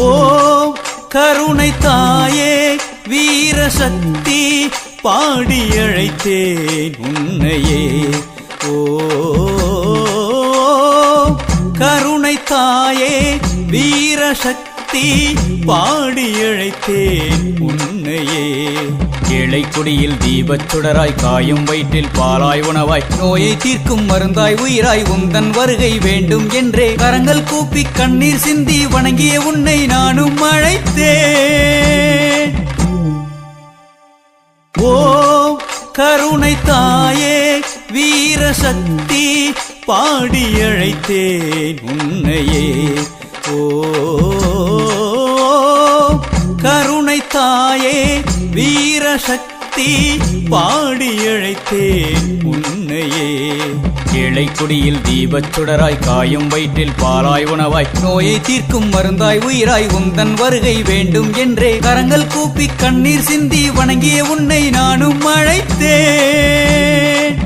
ஓம் கருணை தாயே வீரசக்தி பாடி அழைத்தேன் உன்னையே. ஓம் கருணை தாயே வீரசக்தி பாடி அழைத்தேன் உன்னையே. ஏழைக்குடியில் தீபச் சுடராய் காயும் வயிற்றில் பாலாய் உணவாய் நோயை தீர்க்கும் மருந்தாய் உயிராய் உந்தன் வருகை வேண்டும் என்றே கரங்கள் கூப்பி கண்ணீர் சிந்தி வணங்கிய உன்னை நானும் அழைத்தேன். ஓம் கருணை தாயே வீரசக்தி பாடி அழைத்தேன் உன்னையே. ஓம் கருணை தாயே வீரசக்தி பாடி அழைத்தேன் உன்னையே. ஏழைக்குடியில் தீபச் சுடராய் காயும் வயிற்றில் பாலாய் உணவாய் நோயை தீர்க்கும் மருந்தாய் உயிராய் உந்தன் வருகை வேண்டும் என்றே கரங்கள் கூப்பி கண்ணீர் சிந்தி வணங்கிய உன்னை நானும் அழைத்தேன்.